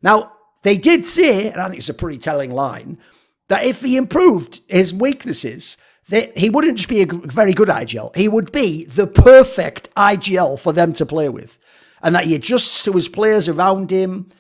Now, they did say, and I think it's a pretty telling line, that if he improved his weaknesses, that he wouldn't just be a very good IGL, he would be the perfect IGL for them to play with. And that he adjusts to his players around him,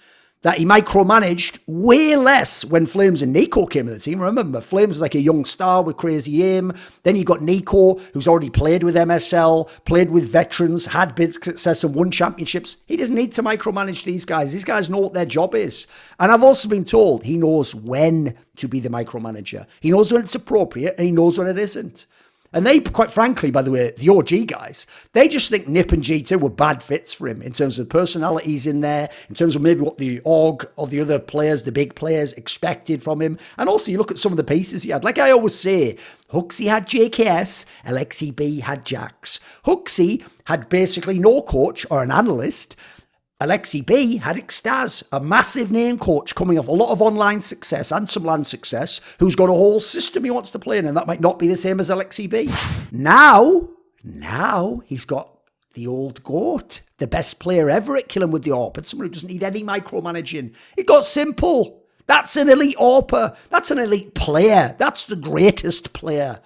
that he micromanaged way less when Flames and Nico came to the team. Remember, Flames was like a young star with crazy aim. Then you got Nico, who's already played with MSL, played with veterans, had big success and won championships. He doesn't need to micromanage these guys. These guys know what their job is. And I've also been told he knows when to be the micromanager. He knows when it's appropriate and he knows when it isn't. And they, quite frankly, by the way, the OG guys, they just think Nip and G2 were bad fits for him in terms of personalities in there, in terms of maybe what the org or the other players, the big players, expected from him. And also, you look at some of the pieces he had. Like I always say, Hooksy had JKS, Aleksib had Jax. Hooksy had basically no coach or an analyst. Aleksib had Extaz, a massive name coach coming off a lot of online success and some LAN success, who's got a whole system he wants to play in, and that might not be the same as Aleksib. Now he's got the old GOAT, the best player ever at Killing with the AWP, and someone who doesn't need any micromanaging. It got simple. That's an elite AWPer. That's an elite player. That's the greatest player.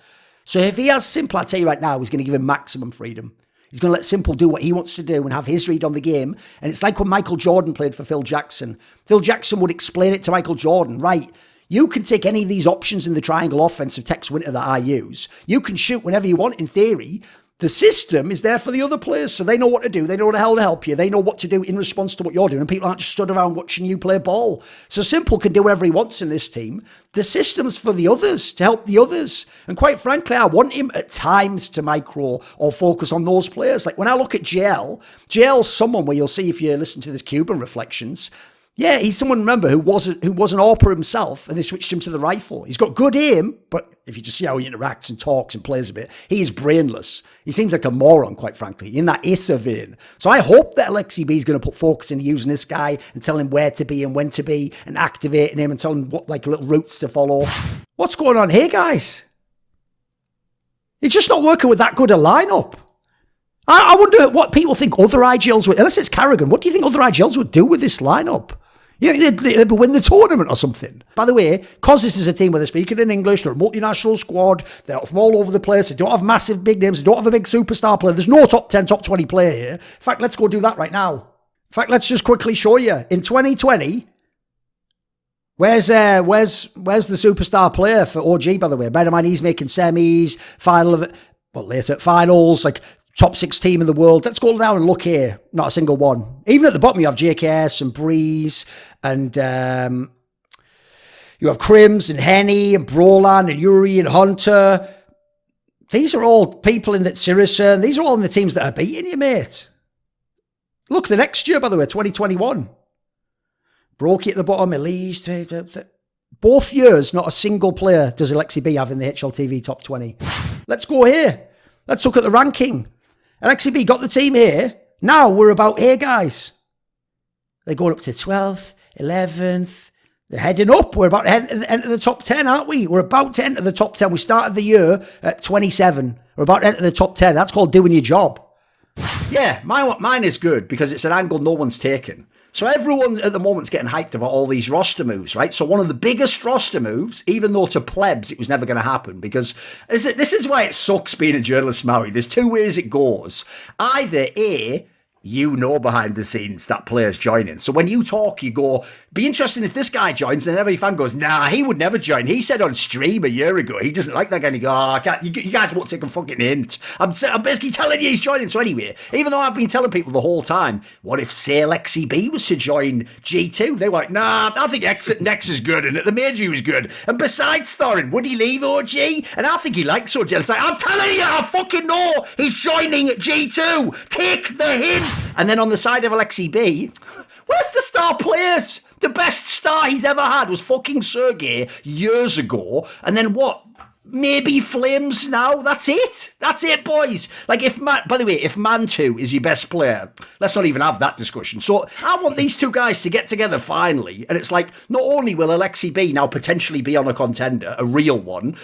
So if he has Simple, I tell you right now, he's going to give him maximum freedom. He's going to let Simple do what he wants to do and have his read on the game. And it's like when Michael Jordan played for Phil Jackson. Phil Jackson would explain it to Michael Jordan, right? You can take any of these options in the triangle offense of Tex Winter that I use. You can shoot whenever you want in theory. The system is there for the other players, so they know what to do. They know the hell to help you. They know what to do in response to what you're doing, and people aren't just stood around watching you play ball. So Simple can do whatever he wants in this team. The system's for the others, to help the others. And quite frankly, I want him at times to micro or focus on those players. Like when I look at JL's someone where you'll see if you listen to this Cuban reflections, yeah, he's someone, remember, who was an AWPer himself, and they switched him to the rifle. He's got good aim, but if you just see how he interacts and talks and plays a bit, he's brainless. He seems like a moron, quite frankly, in that Issa vein. So I hope that Aleksib is going to put focus into using this guy and tell him where to be and when to be and activating him and telling him what like little routes to follow. What's going on here, guys? He's just not working with that good a lineup. I wonder what people think other IGLs would, unless it's Carrigan, what do you think other IGLs would do with this lineup? You think they'd win the tournament or something? By the way, because this is a team where they're speaking in English, they're a multinational squad, they're from all over the place, they don't have massive big names, they don't have a big superstar player, there's no top 10, top 20 player here. In fact, let's go do that right now. In fact, let's just quickly show you. In 2020, where's the superstar player for OG, by the way? Bear in mind, he's making semis, later finals, like top 6 team in the world. Let's go down and look here. Not a single one. Even at the bottom, you have JKS and Breeze and you have Crims and Henny and Brolan and Yuri and Hunter. These are all people in that Sirison. These are all in the teams that are beating you, mate. Look, the next year, by the way, 2021. Brokey at the bottom, Elise. Both years, not a single player does Aleksib have in the HLTV top 20. Let's go here. Let's look at the ranking. Aleksib got the team here. Now we're about here, guys. They're going up to 12th, 11th. They're heading up. We're about to enter the top 10, aren't we? We're about to enter the top 10. We started the year at 27. We're about to enter the top 10. That's called doing your job. Yeah, mine is good because it's an angle no one's taken. So everyone at the moment's getting hyped about all these roster moves, right? So one of the biggest roster moves, even though to plebs it was never going to happen, because this is why it sucks being a journalist, Maui. There's 2 ways it goes. Either A, you know behind the scenes that player's joining. So when you talk, you go, be interesting if this guy joins, and every fan goes, nah, he would never join. He said on stream a year ago, he doesn't like that guy. And you go, I can't, you guys won't take a fucking hint. I'm basically telling you he's joining. So anyway, even though I've been telling people the whole time, what if, say, Aleksib was to join G2? They were like, nah, I think Nex is good, and at the major he was good. And besides Thorin, would he leave OG? And I think he likes OG. It's like, I'm telling you, I fucking know he's joining G2. Take the hint. And then on the side of Aleksib, where's the star players? The best star he's ever had was fucking Sergey years ago. And then what? maybe Flames now. That's it. That's it, boys. Like, by the way, if Mantu is your best player, let's not even have that discussion. So I want these two guys to get together finally. And it's like, not only will Aleksib now potentially be on a contender, a real one,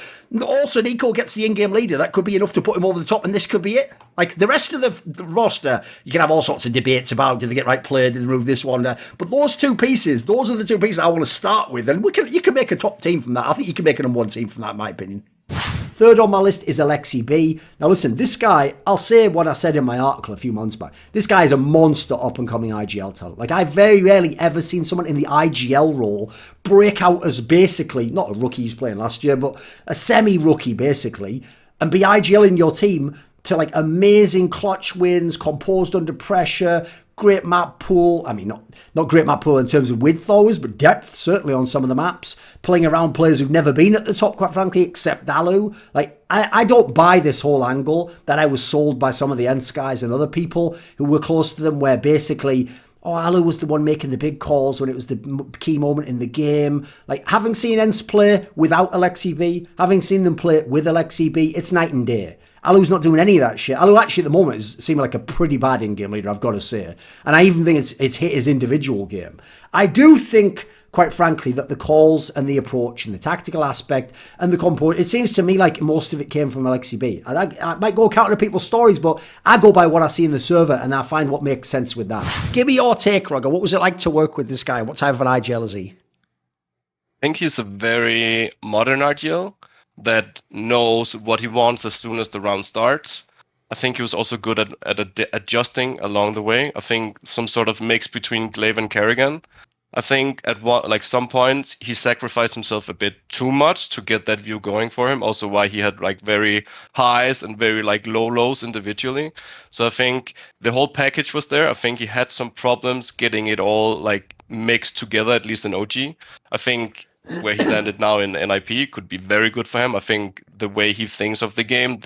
also Nico gets the in-game leader. That could be enough to put him over the top, and this could be it. Like, the rest of the roster, you can have all sorts of debates about, did they get right player, did they remove this one? But those two pieces, those are the two pieces I want to start with. And you can make a top team from that. I think you can make a number one team from that, in my opinion. Third on my list is Aleksib. Now listen, this guy, I'll say what I said in my article a few months back. This guy is a monster up-and-coming IGL talent. Like, I've very rarely ever seen someone in the IGL role break out as basically, not a rookie he's playing last year, but a semi-rookie basically, and be IGL in your team to like amazing clutch wins, composed under pressure, great map pool. I mean, not great map pool in terms of width always, but depth certainly on some of the maps. Playing around players who've never been at the top, quite frankly, except Alu. Like, I don't buy this whole angle that I was sold by some of the Ents guys and other people who were close to them, where basically, oh, Alu was the one making the big calls when it was the key moment in the game. Like, having seen Ents play without Aleksib, having seen them play with Aleksib, it's night and day. Alu's not doing any of that shit. Alu actually at the moment is seeming like a pretty bad in-game leader, I've got to say. And I even think it's hit his individual game. I do think, quite frankly, that the calls and the approach and the tactical aspect and the component, it seems to me like most of it came from Aleksib. I might go counter people's stories, but I go by what I see in the server and I find what makes sense with that. Give me your take, Rugger. What was it like to work with this guy? What type of an IGL is he? I think he's a very modern IGL that knows what he wants as soon as the round starts. I think he was also good at adjusting along the way. I think some sort of mix between Glaive and Kerrigan. I think at some points he sacrificed himself a bit too much to get that view going for him. Also why he had like very highs and very like low lows individually. So I think the whole package was there. I think he had some problems getting it all like mixed together, at least in OG. I think where he landed now in NIP could be very good for him. I think the way he thinks of the game,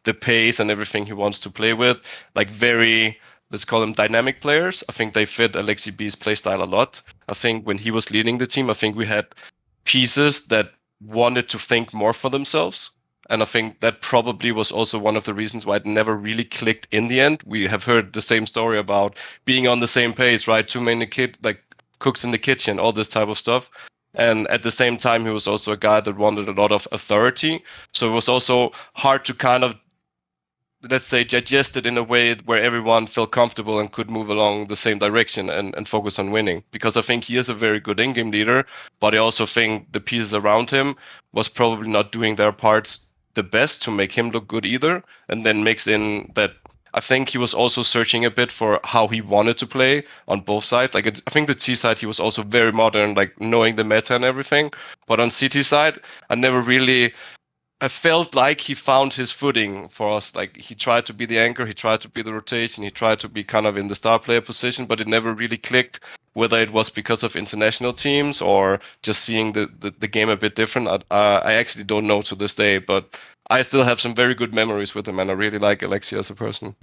the pace and everything he wants to play with, like very, let's call them dynamic players. I think they fit Aleksib's playstyle a lot. I think when he was leading the team, I think we had pieces that wanted to think more for themselves. And I think that probably was also one of the reasons why it never really clicked in the end. We have heard the same story about being on the same pace, right? Too many cooks in the kitchen, all this type of stuff. And at the same time, he was also a guy that wanted a lot of authority. So it was also hard to kind of, let's say, digest it in a way where everyone felt comfortable and could move along the same direction and focus on winning. Because I think he is a very good in-game leader, but I also think the pieces around him was probably not doing their parts the best to make him look good either. And then mix in that I think he was also searching a bit for how he wanted to play on both sides. Like I think the T side, he was also very modern, like knowing the meta and everything. But on CT side, I felt like he found his footing for us. Like he tried to be the anchor, he tried to be the rotation, he tried to be kind of in the star player position, but it never really clicked. Whether it was because of international teams or just seeing the game a bit different, I actually don't know to this day. But I still have some very good memories with him, and I really like Aleksib as a person.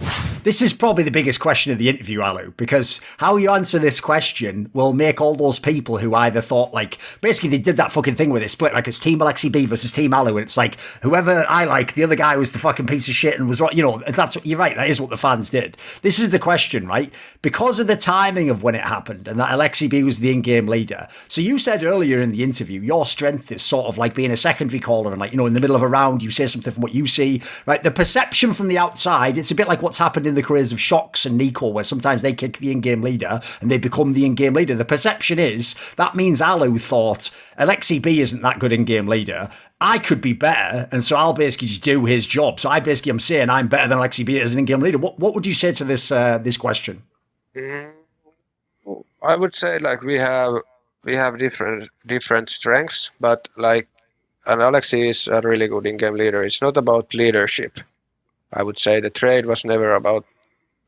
This is probably the biggest question of the interview, Alu, because how you answer this question will make all those people who either thought, like, basically they did that fucking thing where they split, like it's Team Aleksib versus Team Alu, and it's like, whoever I like, the other guy was the fucking piece of shit and was right, you know, that's what, you're right, that is what the fans did. This is the question, right? Because of the timing of when it happened, and that Aleksib was the in-game leader. So you said earlier in the interview, your strength is sort of like being a secondary caller, and like, you know, in the middle of a round, you say something from what you see, right? The perception from the outside, it's a bit like what's happened in the careers of Shocks and Nico, where sometimes they kick the in-game leader and they become the in-game leader. The perception is that means Alu thought Aleksib isn't that good in-game leader. I could be better, and so I'll basically just do his job. So I'm saying I'm better than Aleksib as an in-game leader. What would you say to this question? I would say like we have different strengths, but like, and Aleksib is a really good in-game leader. It's not about leadership. I would say the trade was never about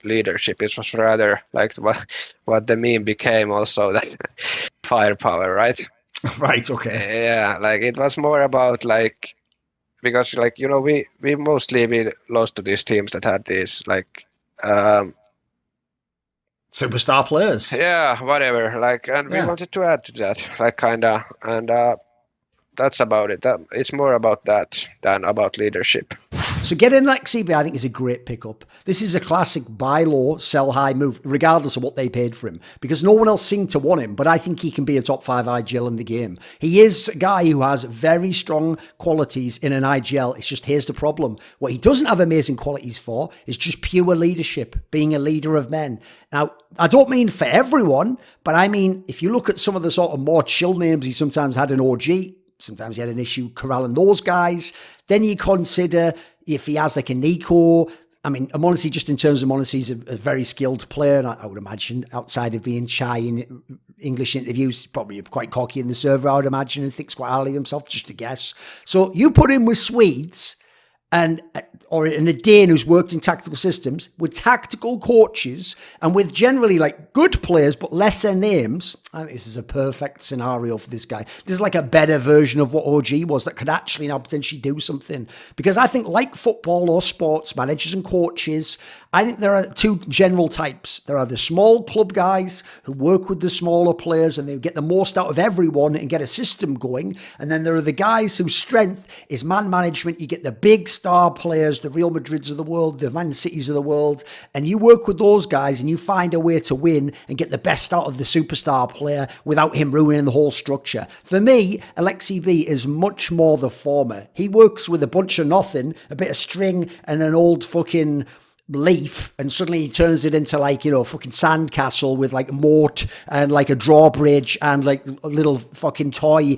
leadership. It was rather like what the meme became also, that firepower, right? Right, okay. Yeah, like it was more about like, because like, you know, we mostly lost to these teams that had these like superstar players. Yeah, whatever. Like, and we wanted to add to that, like kinda, and that's about it. It's more about that than about leadership. So getting Aleksib, I think, is a great pickup. This is a classic buy low, sell high move, regardless of what they paid for him, because no one else seemed to want him, but I think he can be a top 5 IGL in the game. He is a guy who has very strong qualities in an IGL. It's just, here's the problem. What he doesn't have amazing qualities for is just pure leadership, being a leader of men. Now, I don't mean for everyone, but I mean, if you look at some of the sort of more chill names he sometimes had in OG, sometimes he had an issue corralling those guys, then you consider if he has like a Nico. I mean, Animosity, just in terms of Animosity, is a very skilled player, and I would imagine outside of being shy in English interviews, probably quite cocky in the server, I would imagine, and thinks quite highly of himself, just a guess. So you put him with Swedes, and or in a Dane who's worked in tactical systems, with tactical coaches, and with generally like good players but lesser names. I think this is a perfect scenario for this guy. This is like a better version of what OG was that could actually now potentially do something. Because I think, like football or sports, managers and coaches, I think there are two general types. There are the small club guys who work with the smaller players and they get the most out of everyone and get a system going. And then there are the guys whose strength is man management. You get the big star players, the Real Madrids of the world, the Man Cities of the world, and you work with those guys and you find a way to win and get the best out of the superstar player without him ruining the whole structure. For me, Aleksib is much more the former. He works with a bunch of nothing, a bit of string and an old fucking leaf, and suddenly he turns it into like, you know, a fucking sandcastle with like moat and like a drawbridge and like little fucking toy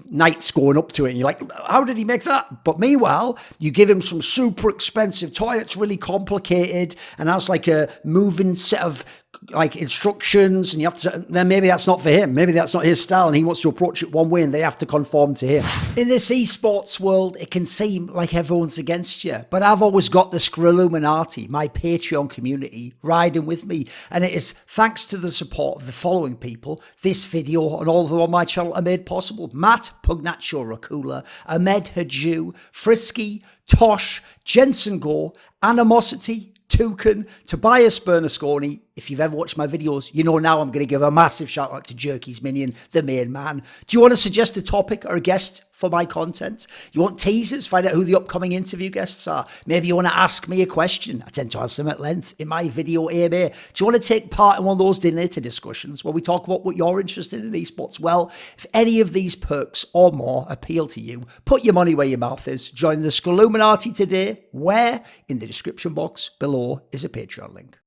knights going up to it, and you're like, how did he make that? But meanwhile, you give him some super expensive toy that's really complicated and has like a moving set of like instructions, and you have to, then maybe that's not for him, maybe that's not his style, and he wants to approach it one way and they have to conform to him. In this esports world, it can seem like everyone's against you, but I've always got the Skrilluminati, my Patreon community, riding with me, and it is thanks to the support of the following people this video and all of them on my channel are made possible: Matt, Pugnatio, Rajcula, Ahmed Hadjou, Frisky, Tosh, Jensen Goh, Animosity, Torin, Tobias Bernasconi. If you've ever watched my videos, you know now I'm going to give a massive shout out to Jerky's Minion, the main man. Do you want to suggest a topic or a guest for my content? You want teasers? Find out who the upcoming interview guests are. Maybe you want to ask me a question. I tend to answer them at length in my video AMA. Do you want to take part in one of those dinner discussions where we talk about what you're interested in esports? Well, if any of these perks or more appeal to you, put your money where your mouth is. Join the Skrilluminati today, where in the description box below is a Patreon link.